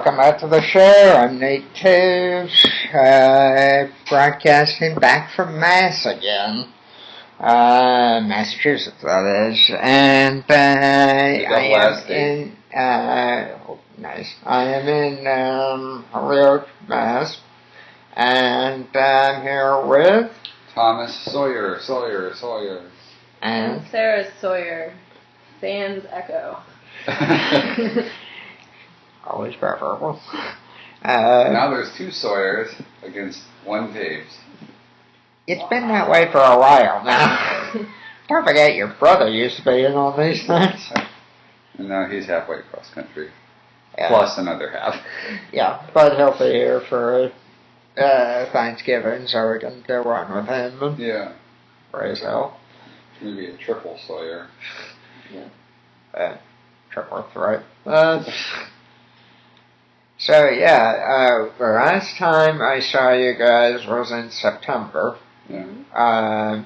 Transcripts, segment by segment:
welcome back to the show. I'm Nate Taves, broadcasting back from Mass again. Massachusetts, that is. And I am in, nice. I am in Holyoke, Mass. And I'm here with Thomas Sawyer. And Sarah Sawyer. Sans Echo. Always preferable. Now there's two Sawyers against one Taves. It's been that way for a while now. Don't forget your brother used to be in all these things. And now he's halfway across country. Yeah. Plus another half. Yeah, but he'll be here for Thanksgiving, so we can do one with him. Yeah. Praise hell. Maybe a triple Sawyer. Yeah. Triple threat. So yeah, the last time I saw you guys was in September. Yeah.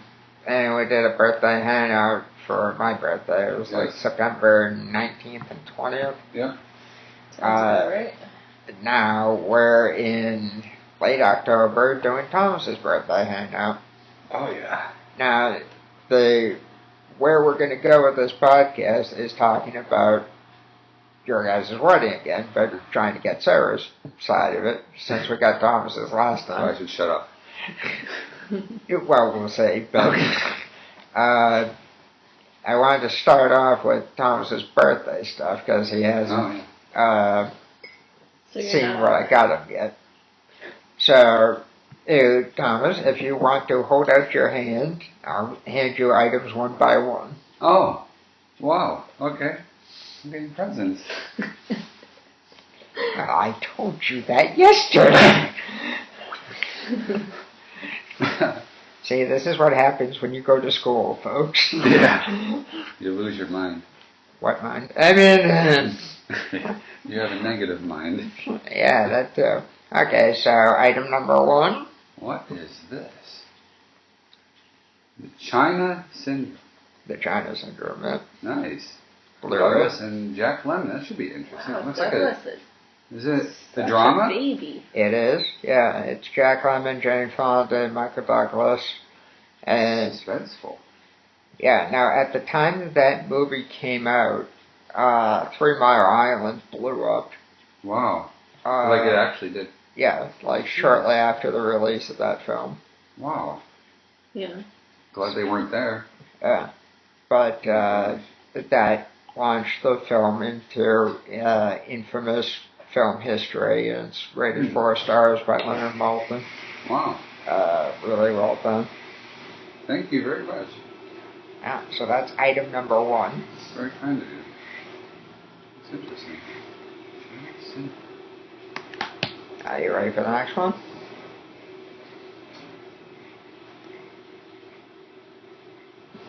And we did a birthday hangout for my birthday. It was like September 19th and 20th. Yeah. Sounds about right. Now we're in late October doing Thomas's birthday hangout. Oh yeah. Now where we're going to go with this podcast is talking about your guys' wedding again, but trying to get Sarah's side of it, since we got Thomas's last time. Oh, I should shut up. Well, we'll see, but I wanted to start off with Thomas's birthday stuff, because he hasn't seen what I got him yet. So, Thomas, if you want to hold out your hand, I'll hand you items one by one. Oh, wow, okay. I'm getting presents. I told you that yesterday. See, this is what happens when you go to school, folks. Yeah. You lose your mind. What mind? I mean... You have a negative mind. Yeah, that too. Okay, so item number one. What is this? The China Syndrome. The China Syndrome, yeah. Nice. Blue. Douglas and Jack Lemmon. That should be interesting. Wow, Looks Douglas like is it the drama? A baby. It is, yeah. It's Jack Lemmon, Jane Fonda, Michael Douglas. And suspenseful. Yeah, now at the time that movie came out, 3 Mile Island blew up. Wow. Like it actually did. Yeah, like shortly after the release of that film. Wow. Yeah. Glad they weren't there. Yeah. But that launched the film into infamous film history, and it's rated 4 stars by Leonard Maltin. Wow. Really well done. Thank you very much. Yeah, so that's item number one. Very kind of you. It's interesting. Are you ready for the next one?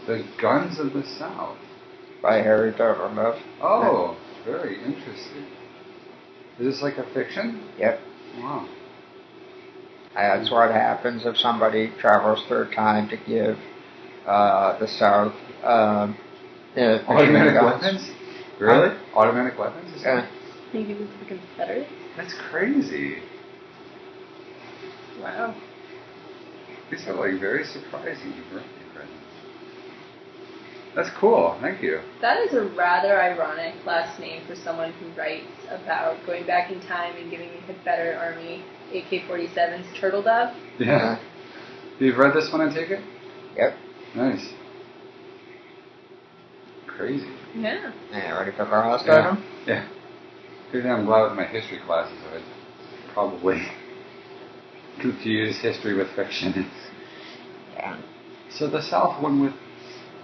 The Guns of the South. By Harry Dovermuth. Oh, very interesting. Is this like a fiction? Yep. Wow. That's what happens if somebody travels through time to give the South automatic weapons? Really? Automatic weapons? Yeah. You give it to the Confederates? That's crazy. Wow. These are like very surprising birthday presents. That's cool. Thank you. That is a rather ironic last name for someone who writes about going back in time and giving the Confederate Army AK-47s turtle dove. Yeah. You've read this one, I take it? Yep. Nice. Crazy. Yeah. Yeah, ready for the last item? Yeah. Good thing I'm glad with my history classes. I would probably confuse history with fiction. Yeah. So the South won with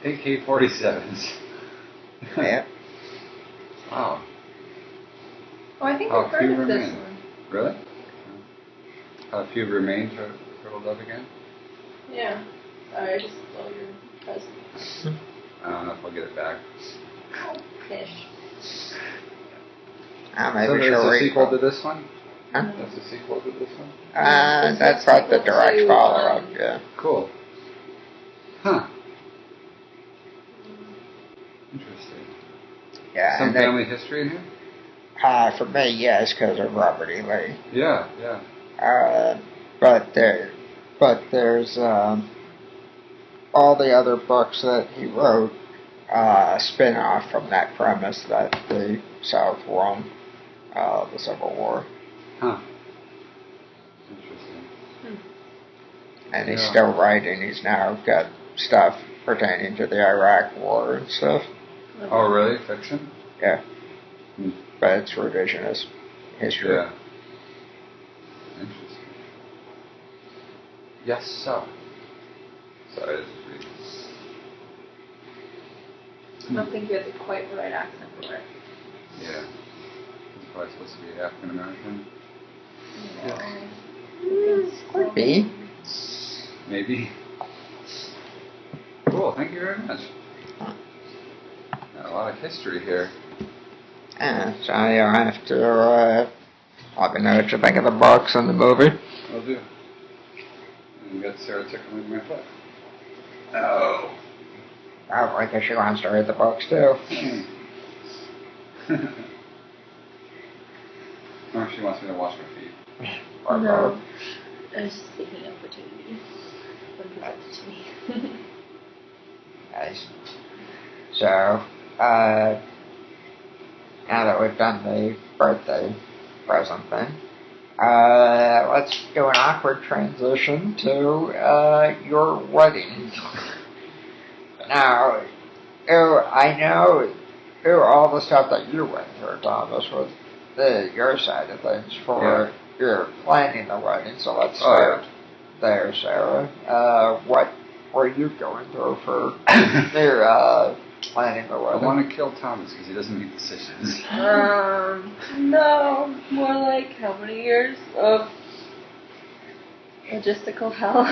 AK-47s. Yeah. Wow. Oh, I think I've heard of this remain? one. Really? How few remain to turtle dove again? Yeah. Sorry, I just stole your present. I don't know if I'll get it back. Ish. Maybe So there's she'll a read sequel to this one? Huh? That's a sequel to this one? That's like the direct follow-up, yeah. Cool. Huh. Interesting. Yeah. Some family history in here? For me, yes, because of Robert E. Lee. Yeah. But there's all the other books that he wrote spin off from that premise that the South won the Civil War. Huh. Interesting. And he's still writing. He's now got stuff pertaining to the Iraq War and stuff. Oh, really? Fiction? Yeah. But it's revisionist history. Yeah. Interesting. Yes, sir. Sorry, this is reading. I don't think you have quite the right accent for it. Yeah. He's probably supposed to be African American. Could be. Maybe. Cool, thank you very much. Got a lot of history here. Yeah, so you'll have to let me know what you think of the books and the movie. Will do. And got Sarah tickling my foot. Oh. Oh, I guess she wants to read the books too. Or she wants me to wash my feet. Or No. both. I was just thinking opportunity when presented to me. Nice. So, now that we've done the birthday present thing, let's do an awkward transition to your wedding. Now, I know all the stuff that you went through, Thomas, with your side of things for your planning the wedding. So let's start there, Sarah. What were you going through for your planning the wedding? I want to kill Thomas because he doesn't make decisions. No, more like how many years of logistical hell?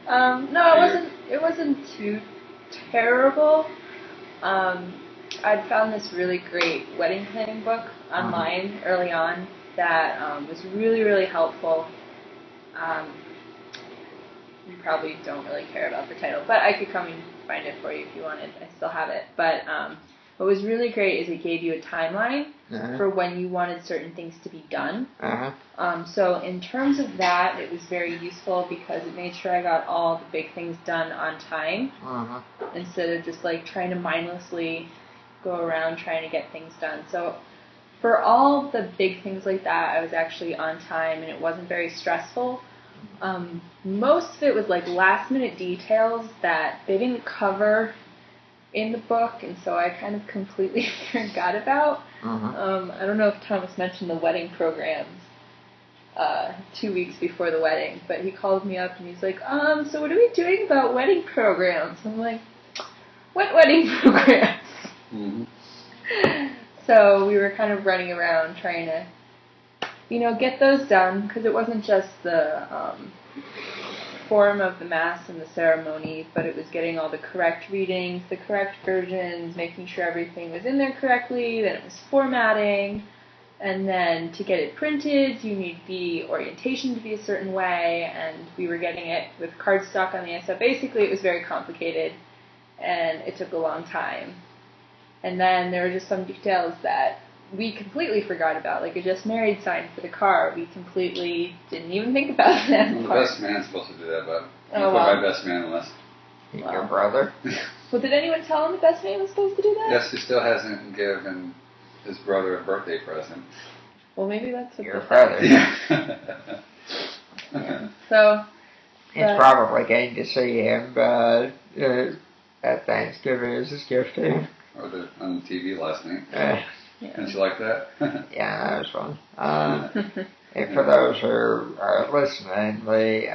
No, it wasn't too terrible. I'd found this really great wedding planning book online early on that was really, really helpful. You probably don't really care about the title, but I could come and find it for you if you wanted. I still have it. But what was really great is it gave you a timeline for when you wanted certain things to be done. So in terms of that, it was very useful because it made sure I got all the big things done on time instead of just like trying to mindlessly go around trying to get things done. So for all the big things like that, I was actually on time and it wasn't very stressful. Most of it was like last minute details that they didn't cover in the book, and so I kind of completely forgot about. I don't know if Thomas mentioned the wedding programs 2 weeks before the wedding, but he called me up and he's like, so what are we doing about wedding programs? I'm like, what wedding programs? So we were kind of running around trying to, get those done, because it wasn't just the form of the Mass and the ceremony, but it was getting all the correct readings, the correct versions, making sure everything was in there correctly, then it was formatting, and then to get it printed, you need the orientation to be a certain way, and we were getting it with cardstock on the inside. Basically, it was very complicated, and it took a long time. And then there were just some details that we completely forgot about, like a just married sign for the car. We completely didn't even think about that. Well, the best man's supposed to do that, but I put my best man on the list. Your brother? Well, did anyone tell him the best man was supposed to do that? Yes, he still hasn't given his brother a birthday present. Well, maybe that's what your brother. So he's probably getting to see him at Thanksgiving as his gift to him. Or on the TV last night. Didn't you like that? Yeah, that was fun. And for those who are listening, the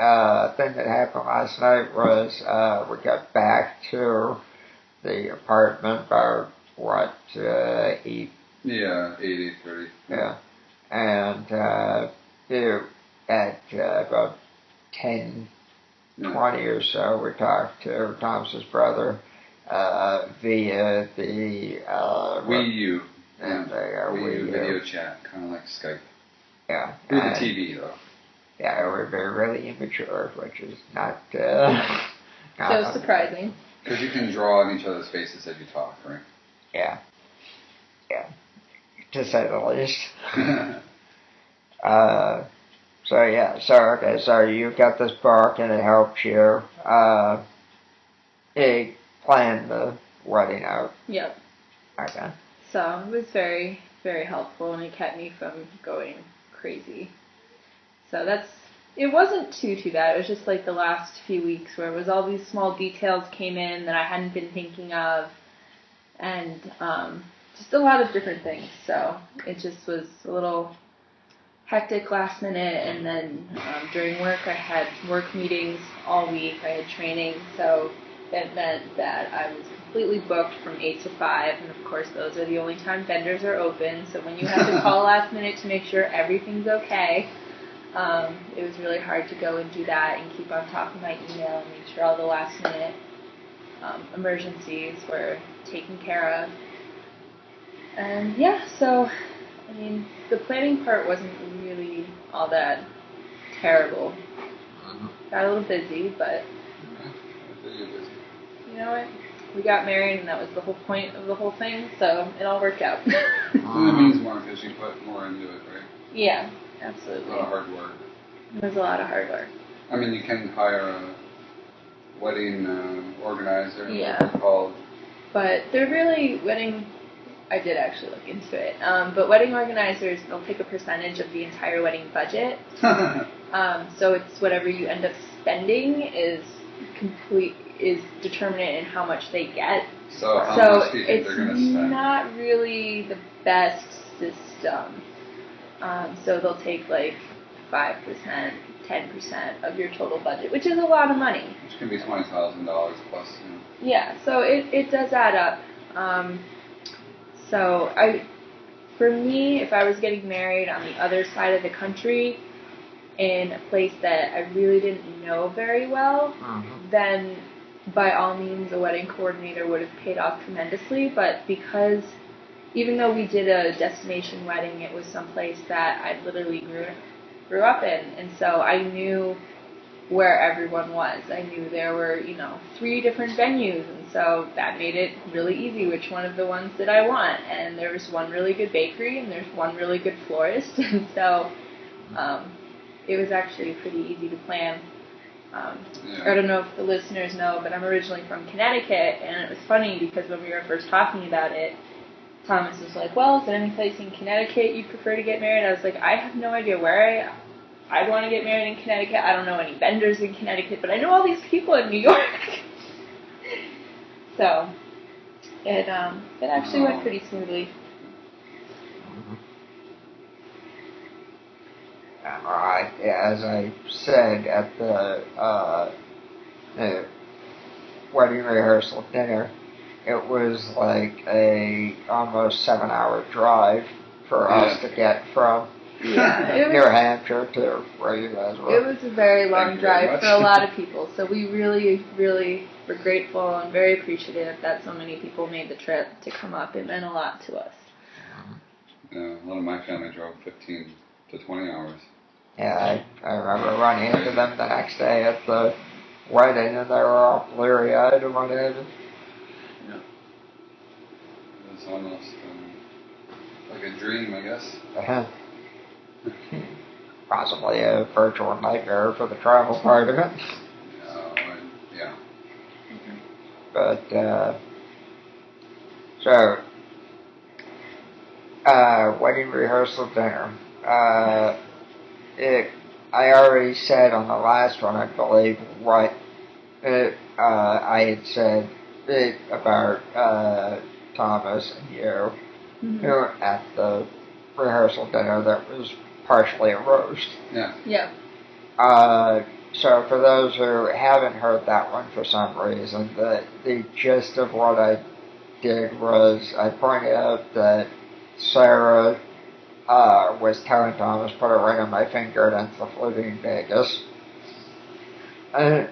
thing that happened last night was we got back to the apartment about, 8? Yeah, 8:30. Yeah. And at about 10:20 or so, we talked to Thomas's brother via the Wii U. And Wii U video chat, kind of like Skype. Yeah. Through the TV, though. Yeah, we're really immature, which is not so surprising. Because you can draw on each other's faces as you talk, right? Yeah. Yeah, to say the least. So you got this book and it helped you plan the wedding out. Yep. Okay. So it was very, very helpful, and it kept me from going crazy. So it wasn't too bad. It was just like the last few weeks where it was all these small details came in that I hadn't been thinking of, and just a lot of different things. So it just was a little hectic last minute, and then during work I had work meetings all week. I had training, so that meant that I was completely booked from 8 to 5, and of course those are the only time vendors are open. So when you have to call last minute to make sure everything's okay, it was really hard to go and do that and keep on top of my email and make sure all the last minute emergencies were taken care of. And yeah, so I mean, the planning part wasn't really all that terrible. Got a little busy, but you know what? We got married, and that was the whole point of the whole thing, so it all worked out. That means more because you put more into it, right? Yeah, absolutely. A lot of hard work. It was a lot of hard work. I mean, you can hire a wedding organizer. Yeah. Called. But they're really I did actually look into it. But wedding organizers, they'll take a percentage of the entire wedding budget. So it's whatever you end up spending is determinate in how much they get. So how much do you think they're going to spend? It's not really the best system. So they'll take like 5%, 10% of your total budget, which is a lot of money. Which can be $20,000 plus. Yeah, so it does add up. For me, if I was getting married on the other side of the country in a place that I really didn't know very well, then by all means a wedding coordinator would have paid off tremendously. But because even though we did a destination wedding, it was someplace that I literally grew up in, and so I knew where everyone was. I knew there were, 3 different venues, and so that made it really easy which one of the ones did I want. And there was one really good bakery, and there's one really good florist, and so it was actually pretty easy to plan. I don't know if the listeners know, but I'm originally from Connecticut, and it was funny because when we were first talking about it, Thomas was like, well, is there any place in Connecticut you prefer to get married? I was like, I have no idea where I'd want to get married in Connecticut. I don't know any vendors in Connecticut, but I know all these people in New York. So it actually went pretty smoothly. As I said at the wedding rehearsal dinner, it was like a almost 7-hour drive for us to get from New Hampshire to where you guys were. It was a very long drive for a lot of people, so we really, really were grateful and very appreciative that so many people made the trip to come up. It meant a lot to us. Yeah, a lot of my family drove 15 to 20 hours. Yeah, I remember running into them the next day at the wedding, and they were all bleary-eyed and whatever. Yeah. It was almost like a dream, I guess. Possibly a virtual nightmare for the travel part of it. Yeah. But, wedding rehearsal dinner. I already said on the last one, I believe, what I had said about Thomas and you at the rehearsal dinner that was partially a roast. Yeah. So for those who haven't heard that one for some reason, the gist of what I did was I pointed out that Sarah was telling Thomas, put a ring on my finger, and the flipping in Vegas. And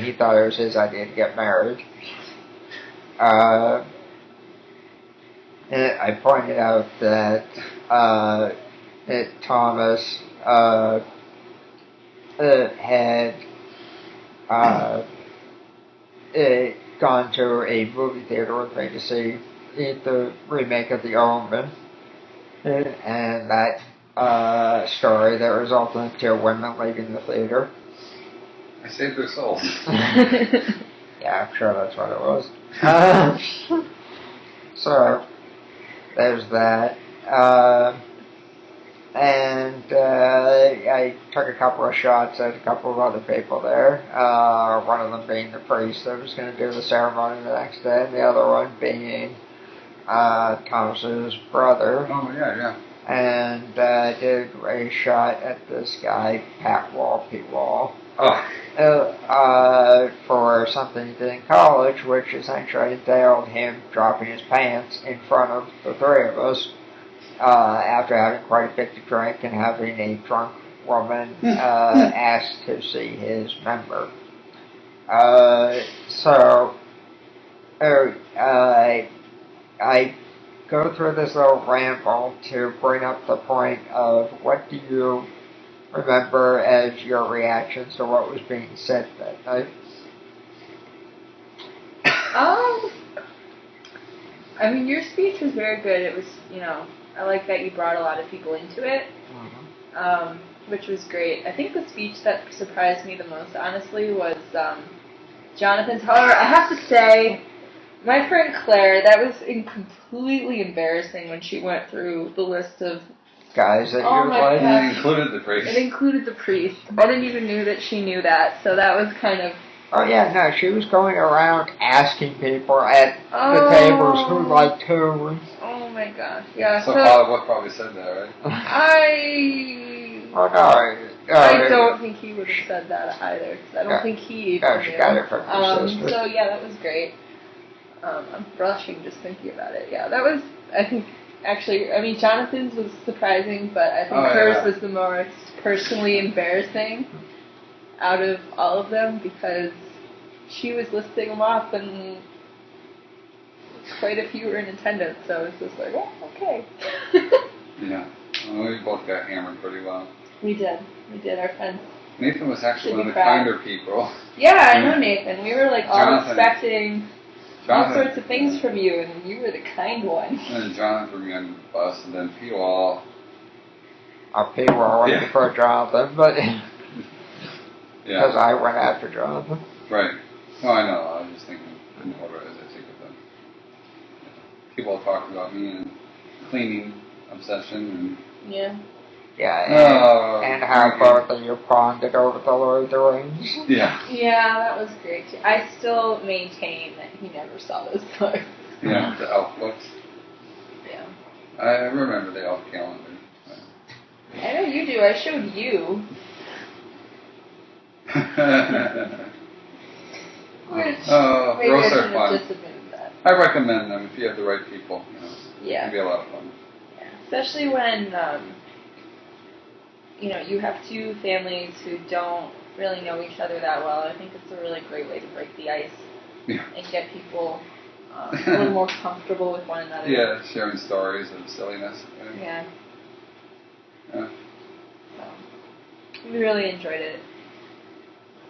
he thought it was his idea to get married. And I pointed out that Thomas had gone to a movie theater with me to see the remake of The Omen, and that story that resulted in 2 women leaving the theater. I saved their souls. Yeah, I'm sure that's what it was. So, there's that. And I took a couple of shots at a couple of other people there. One of them being the priest that was going to do the ceremony the next day, and the other one being Thomas's brother. Oh, yeah. And did a shot at this guy, Pat Wall. For something he did in college, which essentially entailed him dropping his pants in front of the 3 of us after having quite a bit to drink and having a drunk woman ask to see his member. I go through this little ramble to bring up the point of what do you remember as your reactions to what was being said that night? I mean, your speech was very good. It was, I like that you brought a lot of people into it, which was great. I think the speech that surprised me the most, honestly, was Jonathan's. However, I have to say, my friend Claire, that was completely embarrassing when she went through the list of guys that you like. It included the priest. It included the priest. I didn't even know that she knew that, so that was kind of... Oh, yeah, no, she was going around asking people at the tables who liked who. Oh, my gosh, yeah. So Hollywood probably said that, right? I don't think he would have said that either, because I don't think he even she knew. got it from her sister. So, yeah, that was great. I'm blushing just thinking about it. Yeah, that was, I think... Actually, I mean, Jonathan's was surprising, but I think hers was the most personally embarrassing out of all of them because she was listing them off and quite a few were in attendance, so it's just like, oh, okay. Yeah. Well, we both got hammered pretty well. We did, our friends. Nathan was actually one of the kinder people. Yeah, I know Nathan. We were like all expecting... all sorts of things from you, and you were the kind one. And then Jonathan threw me on the bus, and then P-Wall. P-Wall went before Jonathan, but because I went after Jonathan. Right. No, I know. I was just thinking in order as I think of them. People talked about me and cleaning obsession. And and how both of you ponded over the Lord of the Rings. Yeah, that was great too. I still maintain that he never saw those books. Yeah, the elf books. Yeah. I remember the elf calendar. I know you do. I showed you. Gross are fun. I recommend them if you have the right people. It can be a lot of fun. Yeah, especially when you have 2 families who don't really know each other that well. I think it's a really great way to break the ice and get people a little more comfortable with one another. Yeah, sharing stories of silliness. Right? Yeah. So, we really enjoyed it.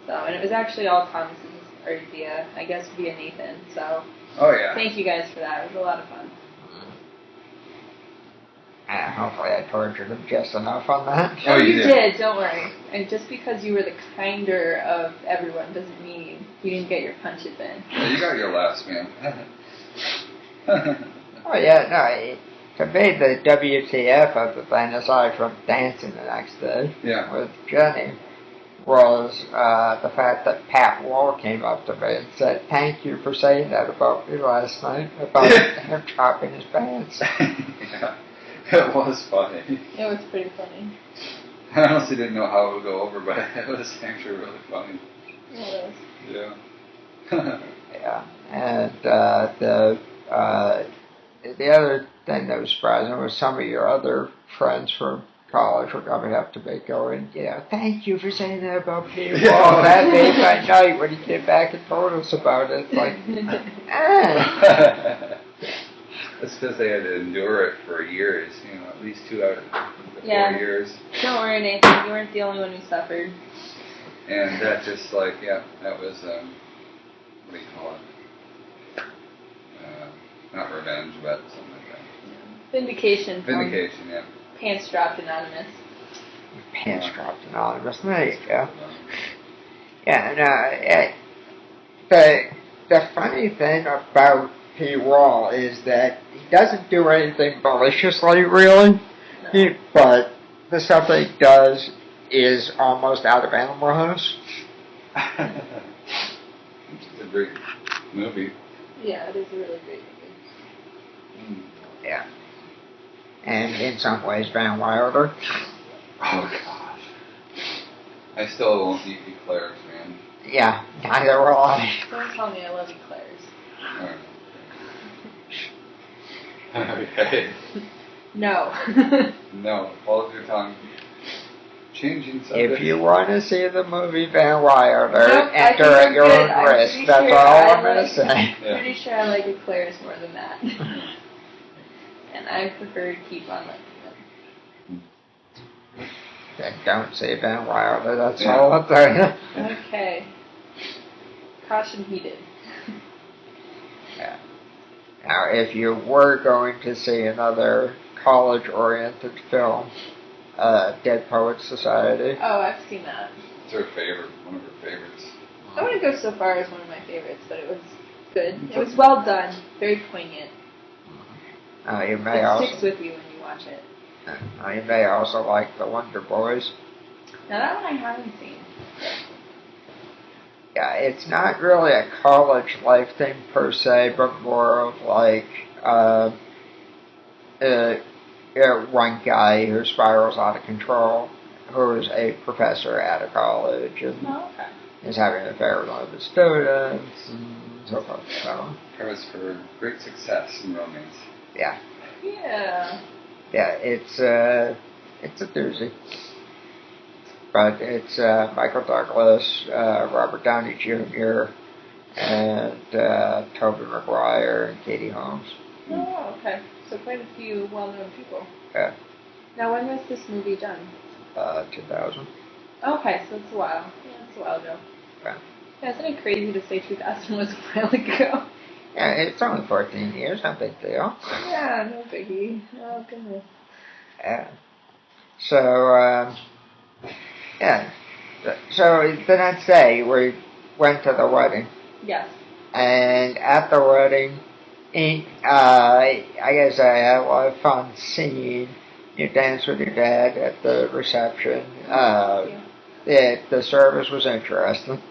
So, and it was actually all Thomas's, or via Nathan. So, thank you guys for that. It was a lot of fun. Hopefully I tortured him just enough on that. Oh, you did. Don't worry. And just because you were the kinder of everyone doesn't mean you didn't get your punches in. Yeah, you got your laughs, man. To me, the WTF of the thing, aside from dancing the next day with Jenny, was the fact that Pat Wall came up to me and said, "Thank you for saying that about me last night, about him dropping his pants." It was funny. It was pretty funny. I honestly didn't know how it would go over, but it was actually really funny. It was. Yeah. And the other thing that was surprising was some of your other friends from college were coming up to me going, "Thank you for saying that about me." Well, that made my night when he came back and told us about it. It's like, That's because they had to endure it for years, at least 2 out of the 4 years. Don't worry, Nathan, you weren't the only one who suffered. And that just that was, what do you call it? Not revenge, but something like that. Vindication. Vindication, yeah. Pants Dropped Anonymous. Pants Dropped Anonymous. There you go. Yeah, the funny thing about P. Wall is that he doesn't do anything maliciously, really. No. But the stuff that he does is almost out of Animal House. It's a great movie. Yeah, it is a really great movie. Yeah. And in some ways, Van Wilder. Oh, gosh. I still won't eat eclairs, man. Yeah, neither will I. Don't tell me I love eclairs. Okay. No. No, hold your tongue. Changing subject. If you want to see the movie Van Wilder, Nope, enter at your own risk. That's all I'm going to say. I'm pretty sure I like eclairs more than that. And I prefer to keep on liking them. Then don't say Van Wilder, that's all I'll tell you. Okay. Caution heeded. Yeah. Now, if you were going to see another college-oriented film, Dead Poets Society. Oh, I've seen that. It's her favorite, one of her favorites. I wouldn't go so far as one of my favorites, but it was good. It was well done, very poignant. You may It sticks with you when you watch it. You may also like The Wonder Boys. Now that one I haven't seen. Yeah, it's not really a college life thing per se, but more of like one guy who spirals out of control, who is a professor at a college and is having an affair with one of his students and so forth. So, Premise for great success in romance. Yeah. Yeah. Yeah, it's a doozy. But it's Michael Douglas, Robert Downey Jr., and Tobey Maguire and Katie Holmes. Oh, okay. So quite a few well-known people. Yeah. Now, when was this movie done? 2000. Okay, so it's a while. Yeah, it's a while ago. Yeah. Yeah, isn't it crazy to say 2000 was a while ago? Yeah, it's only 14 years, no big deal. Yeah, no biggie. Oh, goodness. Yeah. So, yeah. So the next day, we went to the wedding. Yes. And at the wedding, I guess I had a lot of fun seeing you dance with your dad at the reception. The service was interesting.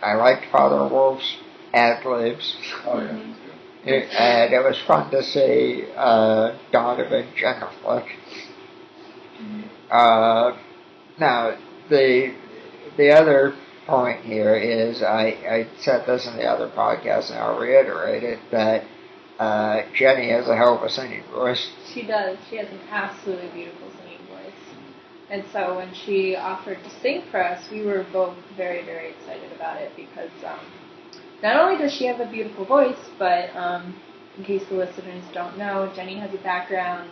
I liked Father Wolf's ad-libs. Oh, yeah. And it was fun to see Donovan Genuflect. Now, the other point here is, I said this in the other podcast, and I'll reiterate it, that Jenny has a hell of a singing voice. She does. She has an absolutely beautiful singing voice. And so when she offered to sing for us, we were both very, very excited about it because not only does she have a beautiful voice, but in case the listeners don't know, Jenny has a background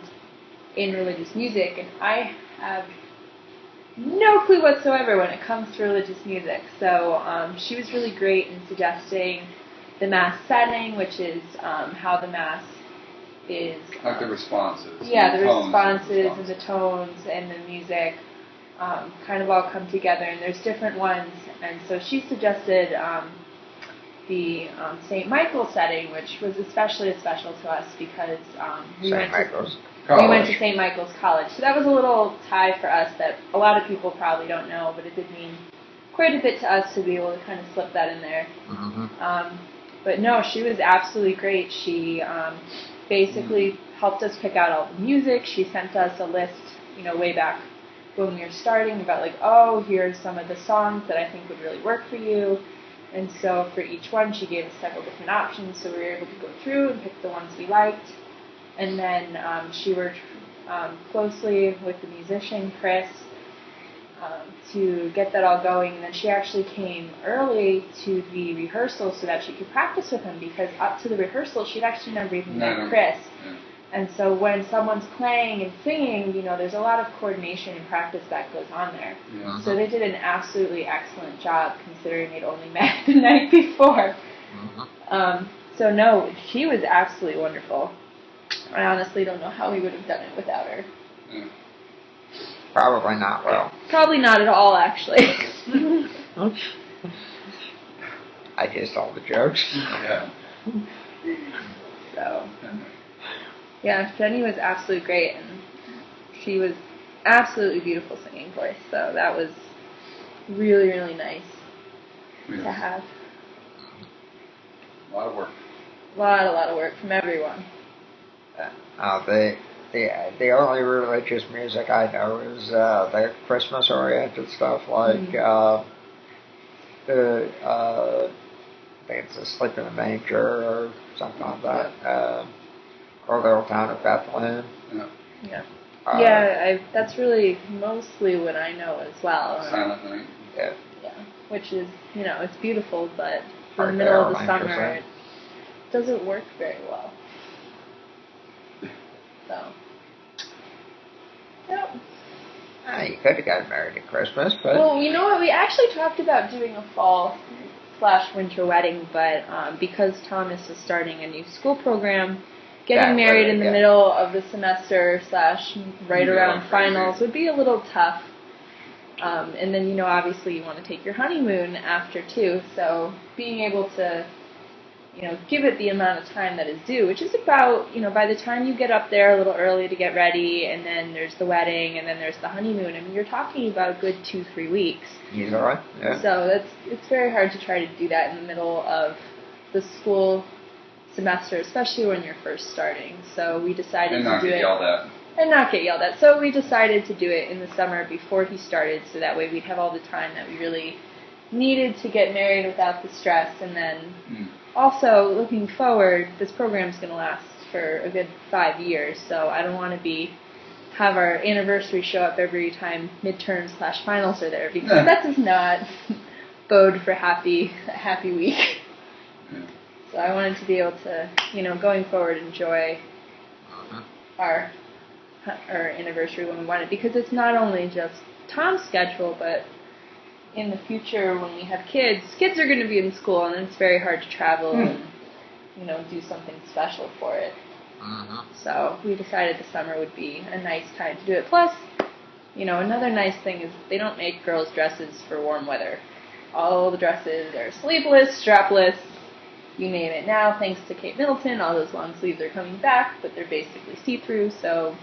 in religious music, and I have no clue whatsoever when it comes to religious music. So she was really great in suggesting the Mass setting, which is how the Mass is... like the responses. Yeah, the responses and the tones and the music kind of all come together, and there's different ones. And so she suggested the St. Michael setting, which was especially special to us because we went to St. Michael's College. So that was a little tie for us that a lot of people probably don't know, but it did mean quite a bit to us to be able to kind of slip that in there. Mm-hmm. But no, she was absolutely great. She basically helped us pick out all the music. She sent us a list, way back when we were starting about here's some of the songs that I think would really work for you. And so for each one, she gave us several different options, so we were able to go through and pick the ones we liked. And then she worked closely with the musician, Chris, to get that all going. And then she actually came early to the rehearsal so that she could practice with him, because up to the rehearsal, she'd actually never even met Chris. Yeah. And so when someone's playing and singing, there's a lot of coordination and practice that goes on there. Yeah. So they did an absolutely excellent job, considering they'd only met the night before. Mm-hmm. So no, she was absolutely wonderful. I honestly don't know how we would have done it without her. Yeah. Probably not well. Probably not at all, actually. I just told the jokes. Yeah. So, yeah, Jenny was absolutely great, and she was absolutely beautiful singing voice. So that was really, really nice to have. A lot of work. A lot of work from everyone. The only religious music I know is the Christmas-oriented stuff, like I think it's Sleep in the Manger or something like that, or Little Town of Bethlehem. Yeah. That's really mostly what I know as well. Silent Night. Yeah. Which is, it's beautiful, but in the middle of the summer, it doesn't work very well. So, yep. You could have gotten married at Christmas, but... Well, you know what? We actually talked about doing a fall/winter wedding, but because Thomas is starting a new school program, getting married in the middle of the semester / right around finals would be a little tough. And then, obviously you want to take your honeymoon after too, so being able to, give it the amount of time that is due, which is about, by the time you get up there a little early to get ready, and then there's the wedding, and then there's the honeymoon. I mean, you're talking about a good 2-3 weeks. He's all right. Yeah. So it's very hard to try to do that in the middle of the school semester, especially when you're first starting. So we decided to do it. And not get yelled at. And not get yelled at. So we decided to do it in the summer before he started, so that way we'd have all the time that we really needed to get married without the stress. And then also, looking forward, this program's going to last for a good 5 years, so I don't want to have our anniversary show up every time midterms/finals are there, because that does not bode for a happy week. So I wanted to be able to, going forward, enjoy our anniversary when we want it, because it's not only just Tom's schedule, but in the future when we have kids are going to be in school, and it's very hard to travel and, do something special for it. So we decided the summer would be a nice time to do it. Plus, another nice thing is they don't make girls' dresses for warm weather. All the dresses are sleeveless, strapless, you name it. Now, thanks to Kate Middleton, all those long sleeves are coming back, but they're basically see-through, so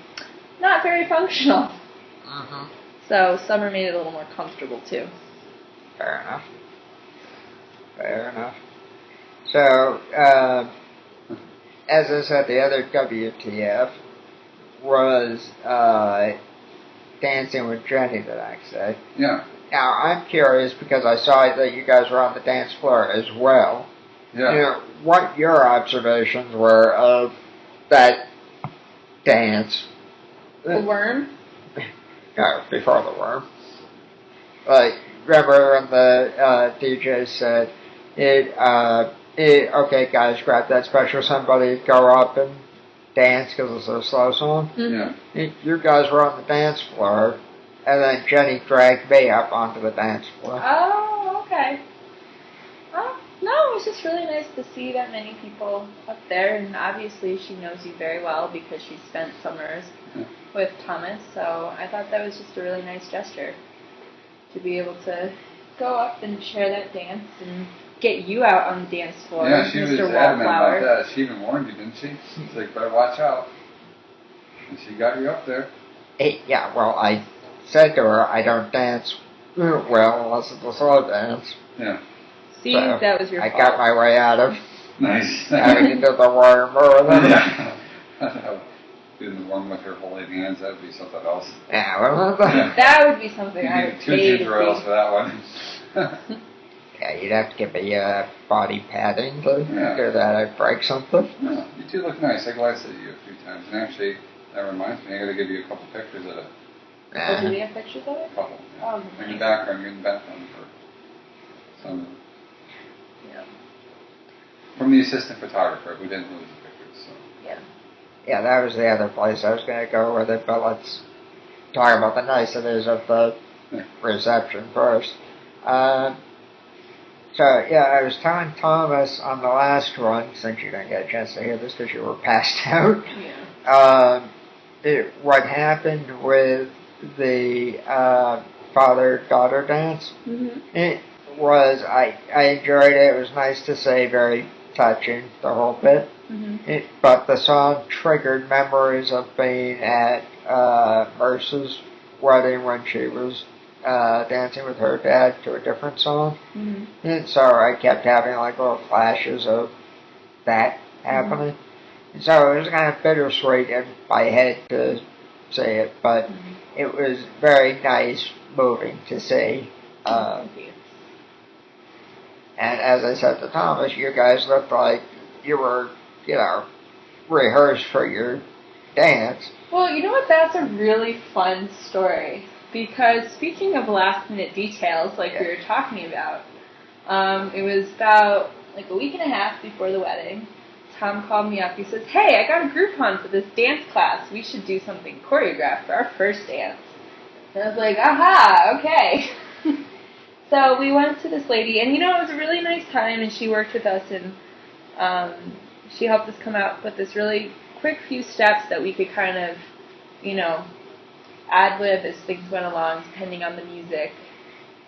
not very functional. So summer made it a little more comfortable, too. Fair enough. So, as I said, the other WTF was dancing with Jenny the next day. Yeah. Now, I'm curious because I saw that you guys were on the dance floor as well. Yeah. What your observations were of that dance. The worm? No, before the worm. Like, remember when the DJ said, okay guys, grab that special somebody, go up and dance because it's a slow song? You guys were on the dance floor, and then Jenny dragged me up onto the dance floor. Oh, okay. No, it was just really nice to see that many people up there, and obviously she knows you very well because she spent summers with Thomas, so I thought that was just a really nice gesture to be able to go up and share that dance and get you out on the dance floor. Yeah, she Mr. was adamant about that. She even warned you, didn't she? She's like, better watch out. And she got you up there. Yeah, well, I said to her, I don't dance well unless it's a slow dance. Yeah. See, so that was your fault. I got my way out of having to do the worm or whatever. Doing the worm with her holding hands, that would be something else. Yeah, well, that would be something I would pay to see. 2 ginger ales for that one. Yeah, you'd have to give me body padding to do that. I'd break something. No, you two look nice. I glanced at you a few times. And actually, that reminds me, I got to give you a couple pictures of it. Oh, do we have pictures of it? A couple. Yeah. Oh, nice. In the background, you're in the background for some. Yeah. From the assistant photographer, who didn't lose the pictures. So. Yeah. Yeah, that was the other place I was going to go with it, but let's talk about the niceties of the reception first. So, yeah, I was telling Thomas on the last one, since you didn't get a chance to hear this because you were passed out, what happened with the father-daughter dance. It was, I enjoyed it. It was nice to say, very touching, the whole bit. But the song triggered memories of being at Merce's wedding when she was dancing with her dad to a different song. And so I kept having like little flashes of that happening. And so it was kind of bittersweet in my head to say it, but it was very nice, moving to see. Thank you. And as I said to Thomas, you guys looked like you were, rehearsed for your dance. Well, you know what? That's a really fun story. Because speaking of last minute details, like we were talking about, it was about like a week and a half before the wedding. Tom called me up. He says, "Hey, I got a Groupon for this dance class. We should do something choreographed for our first dance." And I was like, "Aha, okay." So we went to this lady, and it was a really nice time, and she worked with us, and she helped us come out with this really quick few steps that we could kind of, ad-lib as things went along, depending on the music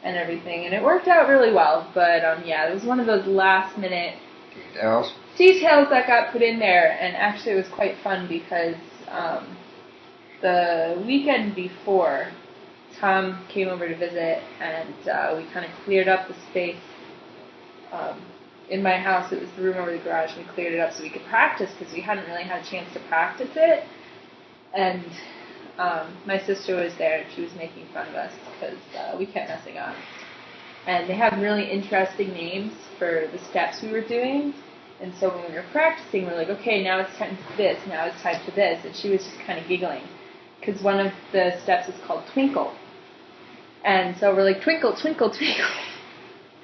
and everything, and it worked out really well, but it was one of those last-minute details that got put in there, and actually it was quite fun because the weekend before, Tom came over to visit, and we kind of cleared up the space in my house. It was the room over the garage, and we cleared it up so we could practice because we hadn't really had a chance to practice it. And my sister was there, and she was making fun of us because we kept messing up. And they have really interesting names for the steps we were doing. And so when we were practicing, we were like, okay, now it's time for this, now it's time for this. And she was just kind of giggling because one of the steps is called Twinkle. And so we're like, twinkle, twinkle, twinkle.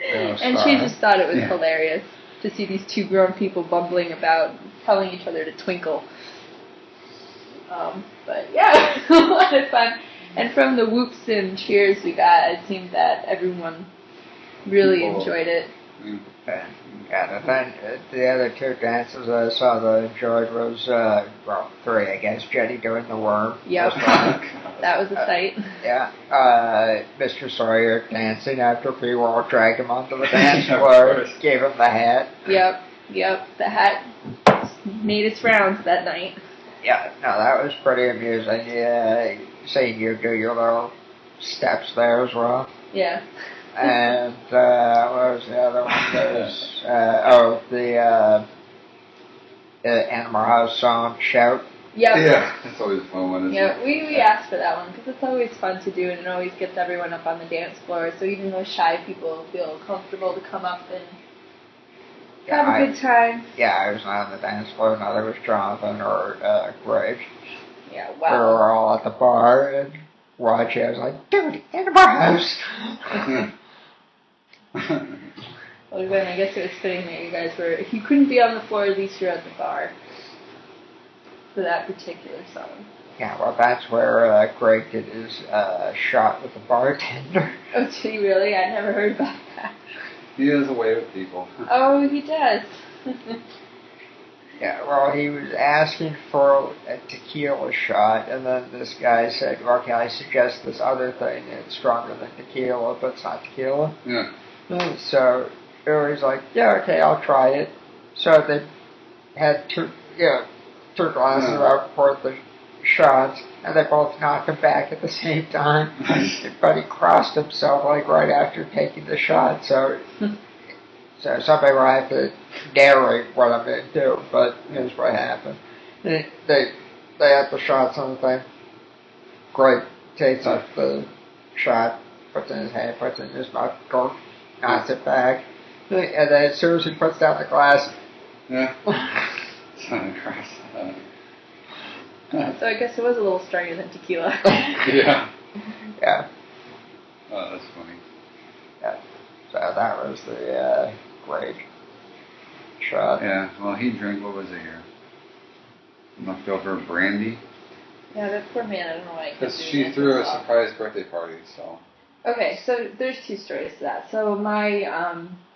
And she just thought it was hilarious to see these two grown people bumbling about, telling each other to twinkle. But yeah, it was a lot of fun. And from the whoops and cheers we got, it seemed that everyone really enjoyed it. The other two dances I saw that I enjoyed was, three, I guess. Jenny doing the worm. Yep. That was a sight. Mr. Sawyer dancing after people all dragged him onto the dance floor, gave him the hat. Yep. The hat made its rounds that night. Yeah, no, that was pretty amusing. Yeah, seeing you do your little steps there as well. Yeah. And what was the other one? There was the Animal House song, Shout. Yep. Yeah, that's always a fun one. Yeah, we asked for that one because it's always fun to do, and it always gets everyone up on the dance floor. So even those shy people feel comfortable to come up and have a good time. Yeah, I was not on the dance floor. Neither was Jonathan or Greg. Yeah, wow. We were all at the bar and watching. I was like, dude, Animal House. Well, then I guess it was fitting that you guys were, if you couldn't be on the floor, at least you're at the bar for that particular song. Yeah, well, that's where Greg did his shot with the bartender. Oh, did he really? I never heard about that. He has a way with people. Oh, he does. Yeah, well, he was asking for a tequila shot, and then this guy said, well, can I suggest this other thing? It's stronger than tequila, but it's not tequila. Yeah. So it was like, yeah, okay, I'll try it. So they had two glasses out, poured the shots, and they both knocked him back at the same time. But he crossed himself, like, right after taking the shot, so somebody will have to narrate what I'm going to do, but here's what happened. They had the shots on the thing. Greg takes up the shot, puts it in his hand, puts it in his mouth, knocks it back, and then as soon as he puts down the glass, So I guess it was a little stronger than tequila. Yeah. Yeah. Oh, that's funny. Yeah. So that was the Greg shot. Yeah, well, he drank, what was it here? Leftover brandy. Yeah, that poor man, I don't know why he Because she threw a surprise birthday party, so. Okay, so there's two stories to that. So my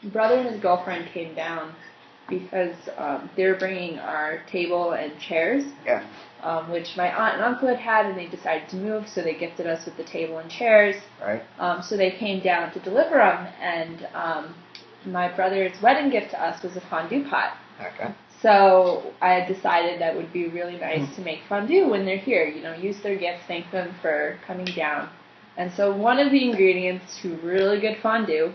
brother and his girlfriend came down because they were bringing our table and chairs, Yeah. which my aunt and uncle had, and they decided to move, so they gifted us with the table and chairs. Right. So they came down to deliver them, and my brother's wedding gift to us was a fondue pot. Okay. So I had decided that it would be really nice to make fondue when they're here. You know, use their gifts, thank them for coming down. And so one of the ingredients to really good fondue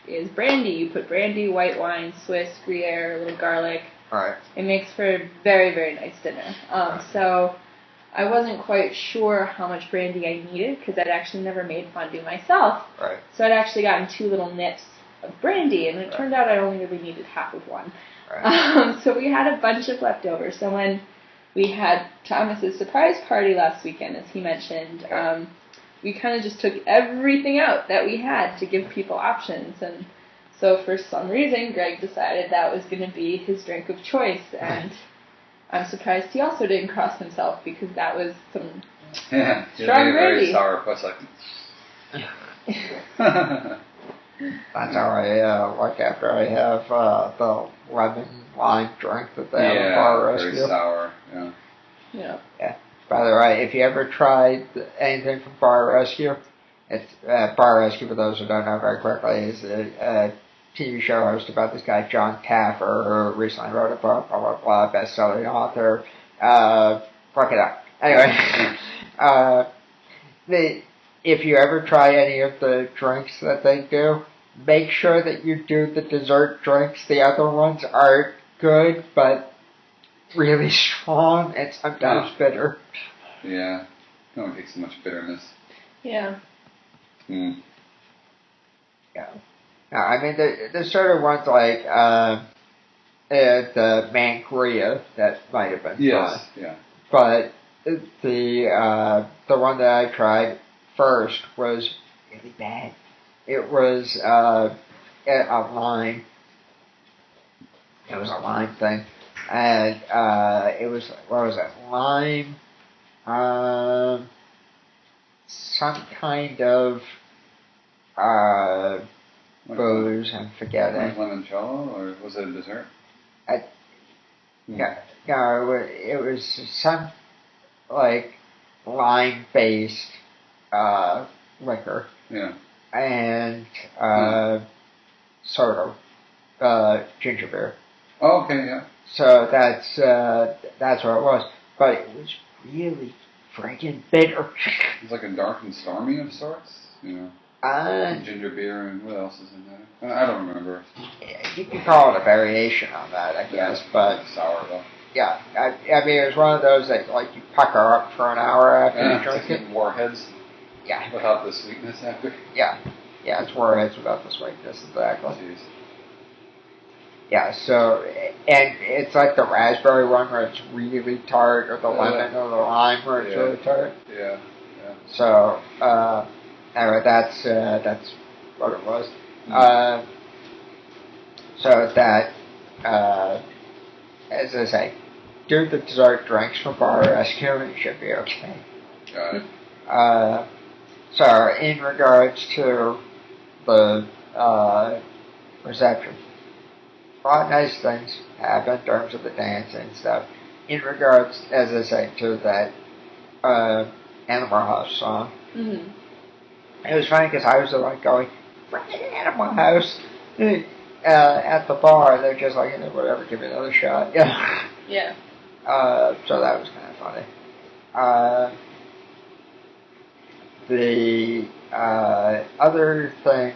is brandy. You put brandy, white wine, Swiss, Gruyere, a little garlic. Right. It makes for a very, very nice dinner. So I wasn't quite sure how much brandy I needed because I'd actually never made fondue myself. Right. So I'd actually gotten 2 little nips of brandy, and it turned out I only really needed half of one. Right. So we had a bunch of leftovers. So when we had Thomas's surprise party last weekend, as he mentioned, we kind of just took everything out that we had to give people options. And so for some reason, Greg decided that was going to be his drink of choice. And I'm surprised he also didn't cross himself because that was some strong very brandy. sour puss like. That's how I like after I have the lemon lime drink that they have in Bar Rescue. Very sour. Yeah. Yeah. By the way, if you ever tried anything from Bar Rescue, it's Bar Rescue. For those who don't know very quickly, is a TV show hosted by this guy John Taffer, who recently wrote a book, blah blah blah, best-selling author. Look it up. Anyway, if you ever try any of the drinks that they do, make sure that you do the dessert drinks. The other ones are good, but really strong and sometimes bitter. Yeah. No one takes so much bitterness. Yeah. Mm. Yeah. No, I mean, there's sort of ones like the Mangria that might have been fun. Yeah. But the one that I tried first was really bad. It was a lime. It was a lime thing, and it was, what was it? Lime, some kind of booze. I'm forgetting. Limoncello, or was it a dessert? No, it was some like lime-based liquor. Yeah. And sort of ginger beer. Oh, okay, yeah. So that's what it was. But it was really friggin' bitter. It's like a dark and stormy of sorts, you know. Ginger beer, and what else is in there? I don't remember. You could call it a variation on that, I guess. But sour though. Yeah, I mean, it was one of those that like you pucker up for an hour after you drink it. Warheads. Yeah. Without the sweetness after. Yeah, it's warheads without the sweetness, exactly. Jeez. Yeah, so, and it's like the raspberry one where it's really tart, or the lemon or the lime where it's really tart. Yeah. So, anyway, that's what it was. So that, as I say, do the dessert drinks from Bar Rescue and it should be okay. Got it. So, in regards to the reception, a lot of nice things happened in terms of the dancing and stuff. In regards, as I say, to that Animal House song, it was funny because I was like going, "Freaking Animal House!" At the bar, they're just like, whatever, give me another shot. Yeah. Yeah. So that was kind of funny. The other thing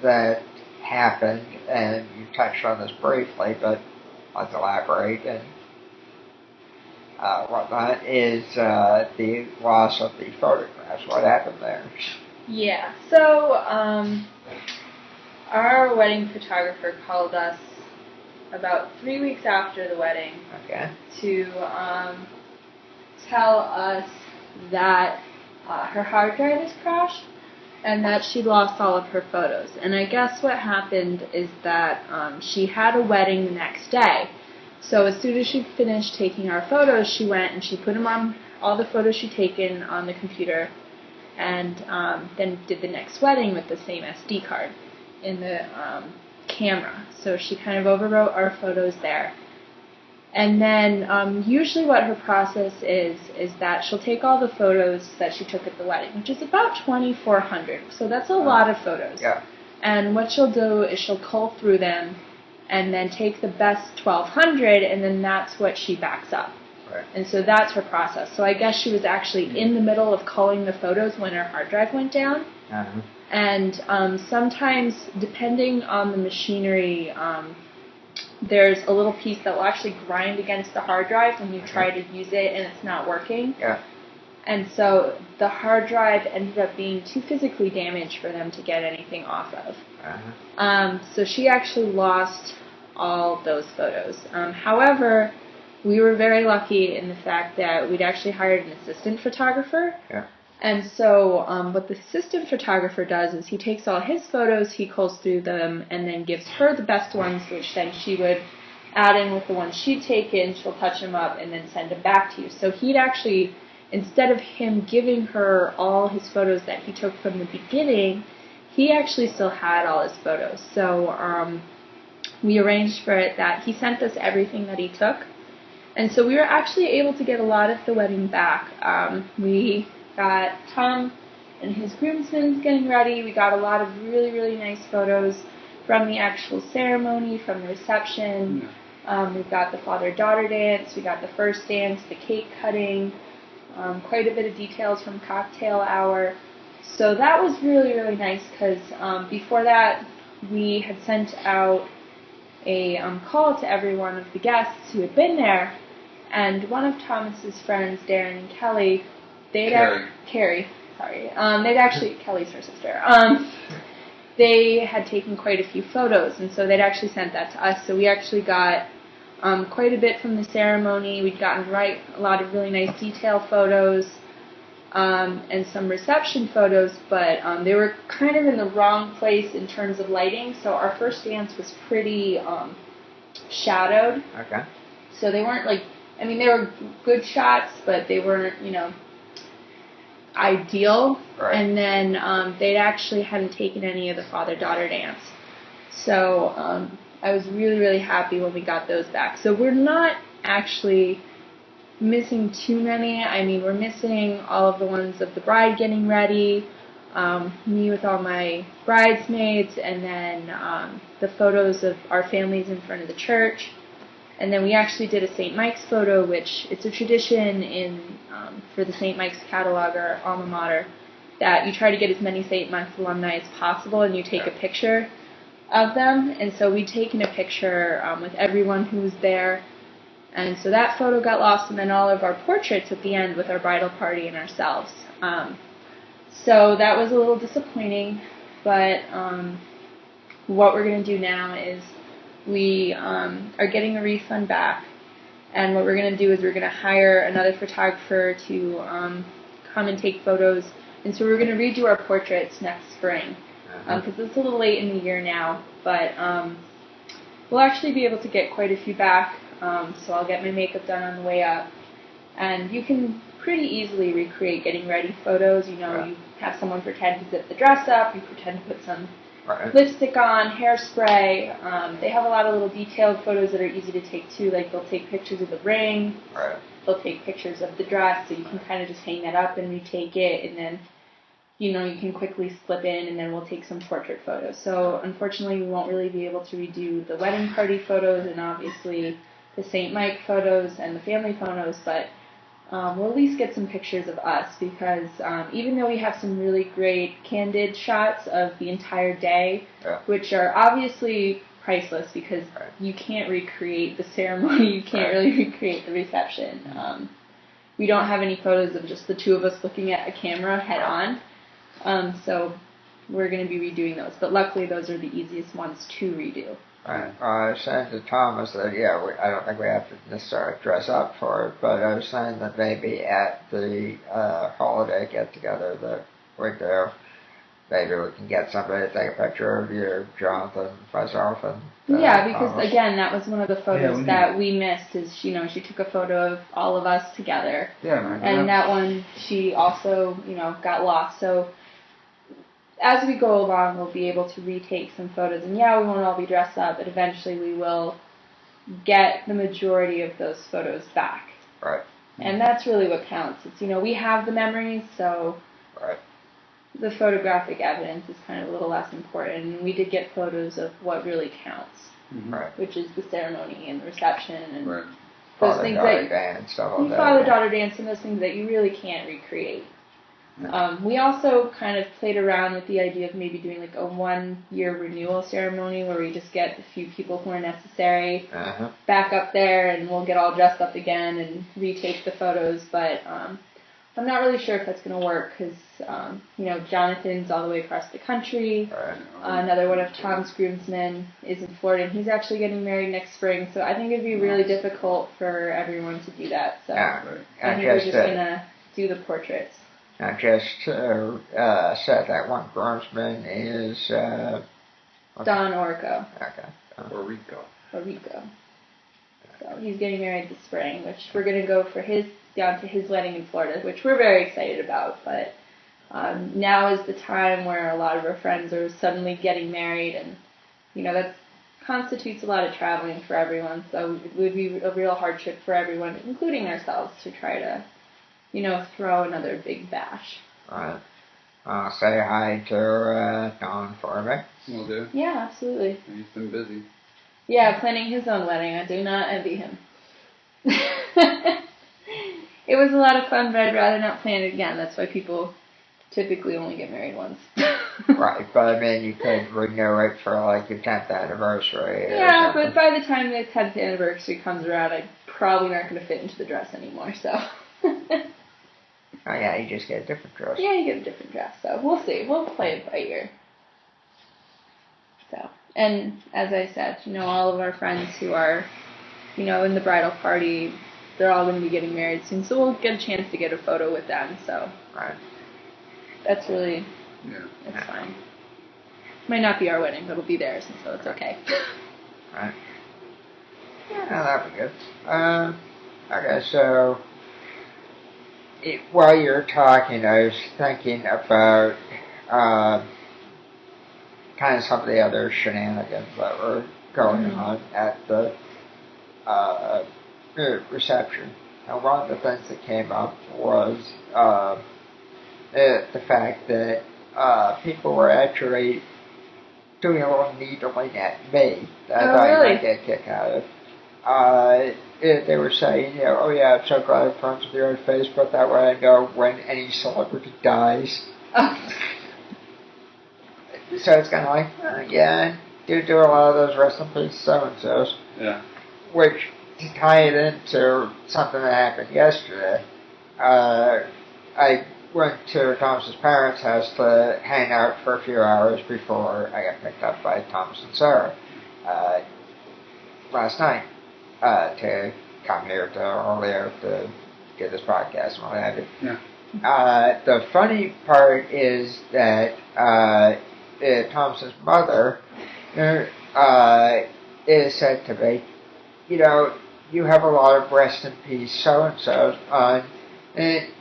that happened, and you touched on this briefly, but let's elaborate and whatnot, is the loss of the photographs. What happened there? Yeah. So, our wedding photographer called us about 3 weeks after the wedding to tell us that her hard drive has crashed and that she lost all of her photos. And I guess what happened is that she had a wedding the next day. So as soon as she finished taking our photos, she went and she put them on, all the photos she'd taken on the computer. and then did the next wedding with the same SD card in the camera. So she kind of overwrote our photos there. And then usually what her process is that she'll take all the photos that she took at the wedding, which is about 2,400. So that's a lot of photos. Yeah. And what she'll do is she'll cull through them and then take the best 1,200, and then that's what she backs up. Right. And so that's her process. So I guess she was actually in the middle of culling the photos when her hard drive went down. Uh-huh. And sometimes, depending on the machinery, there's a little piece that will actually grind against the hard drive when you try to use it and it's not working. Yeah. And so the hard drive ended up being too physically damaged for them to get anything off of. Uh-huh. So she actually lost all those photos. However, we were very lucky in the fact that we'd actually hired an assistant photographer. Yeah. And so what the assistant photographer does is he takes all his photos, he culls through them, and then gives her the best ones, which then she would add in with the ones she'd taken. She'll touch them up and then send them back to you. So he'd actually, instead of him giving her all his photos that he took from the beginning, he actually still had all his photos. So we arranged for it that he sent us everything that he took. And so we were actually able to get a lot of the wedding back. We got Tom and his groomsmen getting ready. We got a lot of really, really nice photos from the actual ceremony, from the reception. We've got the father-daughter dance. We got the first dance, the cake cutting, quite a bit of details from cocktail hour. So that was really, really nice because before that, we had sent out a call to every one of the guests who had been there. And one of Thomas's friends, Darren and Kelly, Kelly's her sister. They had taken quite a few photos, and so they'd actually sent that to us. So we actually got quite a bit from the ceremony. We'd gotten a lot of really nice detail photos and some reception photos, but they were kind of in the wrong place in terms of lighting. So our first dance was pretty shadowed. Okay. So they weren't they were good shots, but they weren't, ideal. Right. And then they actually hadn't taken any of the father-daughter dance. So I was really, really happy when we got those back. So we're not actually missing too many. I mean, we're missing all of the ones of the bride getting ready, me with all my bridesmaids, and then the photos of our families in front of the church. And then we actually did a St. Mike's photo, which it's a tradition for the St. Mike's catalog, or alma mater, that you try to get as many St. Mike's alumni as possible, and you take a picture of them. And so we'd taken a picture with everyone who was there. And so that photo got lost, and then all of our portraits at the end with our bridal party and ourselves. So that was a little disappointing, but what we're going to do now is we are getting a refund back, and what we're going to do is we're going to hire another photographer to come and take photos, and so we're going to redo our portraits next spring, because it's a little late in the year now, but we'll actually be able to get quite a few back, so I'll get my makeup done on the way up, and you can pretty easily recreate getting ready photos. You have someone pretend to zip the dress up, you pretend to put some lipstick on, hairspray. They have a lot of little detailed photos that are easy to take too. Like they'll take pictures of the ring. Right. They'll take pictures of the dress, so you can kind of just hang that up and retake it, and then you can quickly slip in, and then we'll take some portrait photos. So unfortunately, we won't really be able to redo the wedding party photos and obviously the St. Mike photos and the family photos, but we'll at least get some pictures of us, because even though we have some really great candid shots of the entire day, which are obviously priceless because you can't recreate the ceremony, you can't really recreate the reception. We don't have any photos of just the two of us looking at a camera head on, so we're going to be redoing those. But luckily those are the easiest ones to redo. Right. I was saying to Thomas that, I don't think we have to necessarily dress up for it, but I was saying that maybe at the holiday get-together that we do, maybe we can get somebody to take a picture of you, Jonathan, myself, and because Thomas. again, that was one of the photos that we missed. Is she took a photo of all of us together. Yeah, and that one she also got lost. So as we go along, we'll be able to retake some photos, and we won't all be dressed up, but eventually we will get the majority of those photos back. Right. And that's really what counts. It's we have the memories, so. Right. The photographic evidence is kind of a little less important. And we did get photos of what really counts, which is the ceremony and the reception and those things that dance, father-daughter dance and those things that you really can't recreate. We also kind of played around with the idea of maybe doing like a 1-year renewal ceremony where we just get the few people who are necessary back up there, and we'll get all dressed up again and retake the photos. But I'm not really sure if that's going to work because, Jonathan's all the way across the country. Another one of Tom's groomsmen is in Florida, and he's actually getting married next spring. So I think it'd be really difficult for everyone to do that. So I think we're just going to do the portraits. I just said that one groomsman is... Don Orco. Okay. Orico. So he's getting married this spring, which we're going to go for down to his wedding in Florida, which we're very excited about. But now is the time where a lot of our friends are suddenly getting married, and that constitutes a lot of traveling for everyone. So it would be a real hardship for everyone, including ourselves, to try to throw another big bash. Right. Say hi to Don for me. Will do. Yeah, absolutely. He's been busy. Yeah, planning his own wedding. I do not envy him. It was a lot of fun, but I'd rather not plan it again. That's why people typically only get married once. Right, but I mean, you could renew it for like your 10th anniversary. Yeah, but by the time the 10th anniversary comes around, I'm probably not going to fit into the dress anymore, so. Oh yeah, you just get a different dress. Yeah, you get a different dress, so we'll see. We'll play it by ear. So, and as I said, all of our friends who are, in the bridal party, they're all going to be getting married soon, so we'll get a chance to get a photo with them, so. Right. That's really, it's fine. Might not be our wedding, but it'll be theirs, and so it's okay. Right. Yeah, that'd be good. Okay, so while you're talking, I was thinking about kind of some of the other shenanigans that were going on at the reception. And one of the things that came up was the fact that people were actually doing a little needling at me that I might get a kick out of. They were saying, oh yeah, I'm so glad I'm friends with you on Facebook, that way I know when any celebrity dies. So it's kind of like, you do a lot of those rest in peace so-and-sos. Yeah. Which, to tie it into something that happened yesterday, I went to Thomas's parents' house to hang out for a few hours before I got picked up by Thomas and Sarah last night to come here to Holyoke to do this podcast and all that. Yeah. The funny part is that Thomas's mother is said to me, you have a lot of rest in peace so-and-sos on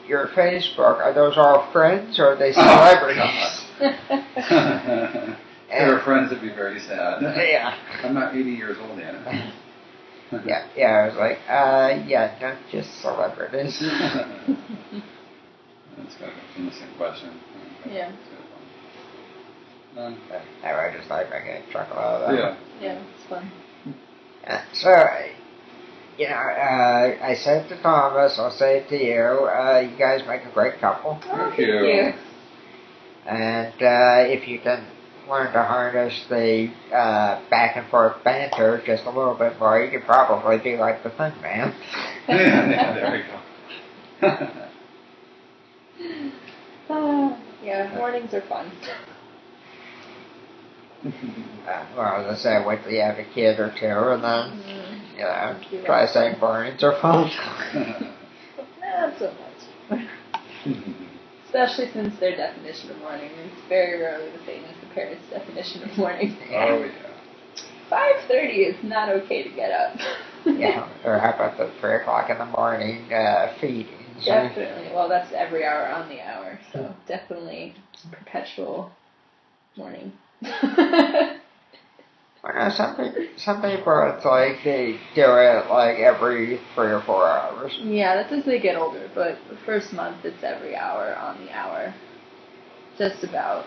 your Facebook. Are those all friends or are they celebrities? If they were friends, it'd be very sad. Yeah. I'm not 80 years old yet. Yeah, I was like, not just celebrities. That's kind of an innocent question. Yeah. I just like making a chuckle out of that. Yeah, it's fun. So, I said to Thomas, I'll say it to you, you guys make a great couple. Oh, thank you. And if you can learn to harness the back and forth banter just a little bit more, you could probably be like the Thin Man. There we go. Mornings are fun. Well, as I say, wait till you have a kid or two, and then, try saying mornings are fun. Not so much. Especially since their definition of morning is very rarely the same as the parents' definition of morning. Oh, yeah. 5:30 is not okay to get up. Yeah, or how about the 3 o'clock in the morning feedings? Definitely. Well, that's every hour on the hour, so definitely perpetual morning. Well, no, some people, it's like they do it like every 3 or 4 hours. Yeah, that's as they get older, but the first month it's every hour on the hour. Just about.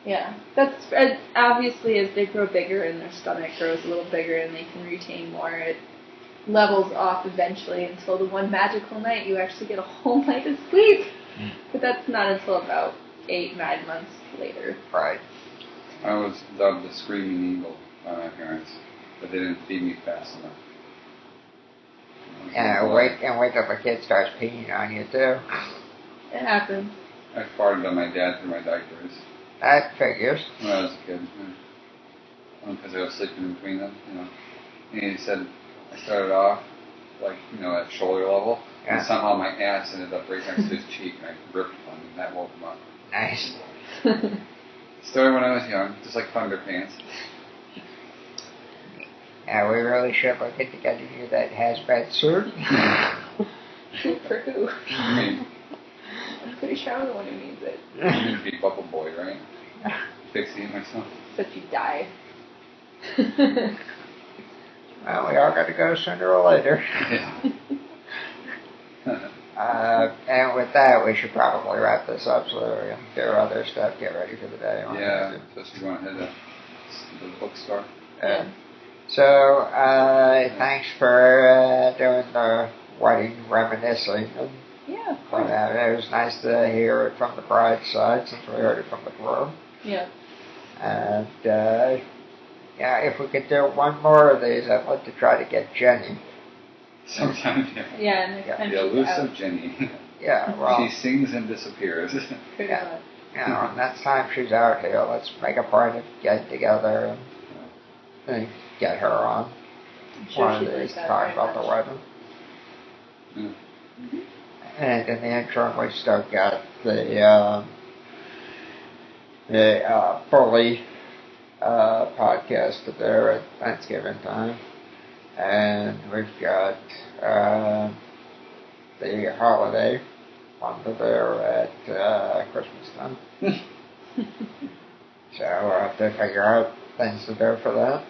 Yeah, that's obviously as they grow bigger and their stomach grows a little bigger and they can retain more, it levels off eventually until the one magical night you actually get a whole night of sleep. But that's not until about 8, 9 months later. Right. I was dubbed the screaming eagle by my parents, but they didn't feed me fast enough. Wait till the kid starts peeing on you too. It happens. I farted on my dad through my diapers. That figures. When I was a kid. Because I was sleeping in between them, And he said I started off, at shoulder level, and somehow my ass ended up right next to his cheek, and I ripped one, and that woke him up. Nice. Started when I was young, just like Thunder Pants. Yeah, we really should look into getting you that hazmat suit. For who? Me. I'm pretty sure I'm the one who needs it. I'm going to be Bubble Boy, right? Fixing it myself. Except you die. Well, we all got to go sooner or later. And with that, we should probably wrap this up so that we can do other stuff, get ready for the day. Yeah, especially going to head to the bookstore. So, thanks for doing the wedding reminiscing. Yeah, of course. It was nice to hear it from the bride's side since we heard it from the groom. Yeah. And, if we could do one more of these, I'd like to try to get Jenny. Sometime, yeah. Next time the elusive Jenny. Yeah, well. She sings and disappears. Pretty much. And next time she's out here, let's make a point of getting together and get her on. Sure One of these to talk about the wedding. Mm-hmm. And in the interim, we still got the Bully podcast to do at Thanksgiving time. And we've got the holiday one to do at Christmas time. So we'll have to figure out things to do for that.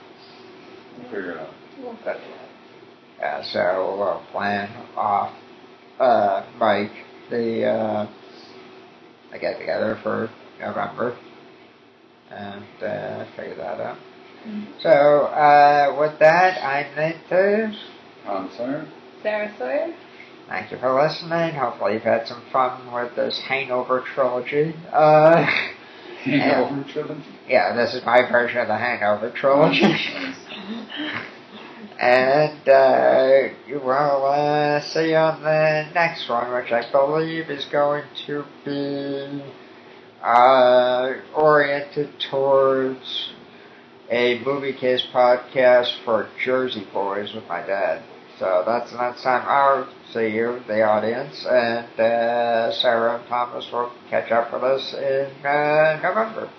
We'll figure it out. We'll figure it out. So we'll plan off Mike the get together for November and figure that out. Mm-hmm. So with that, I'm Nate Taves. I'm Sawyer. Sarah Sawyer. Thank you for listening. Hopefully you've had some fun with this Hangover trilogy. Hangover trilogy? Yeah, this is my version of the Hangover trilogy. And we'll see you on the next one, which I believe is going to be oriented towards a movie case podcast for Jersey Boys with my dad. So that's the next time I'll see you, the audience, and Sarah and Thomas will catch up with us in November.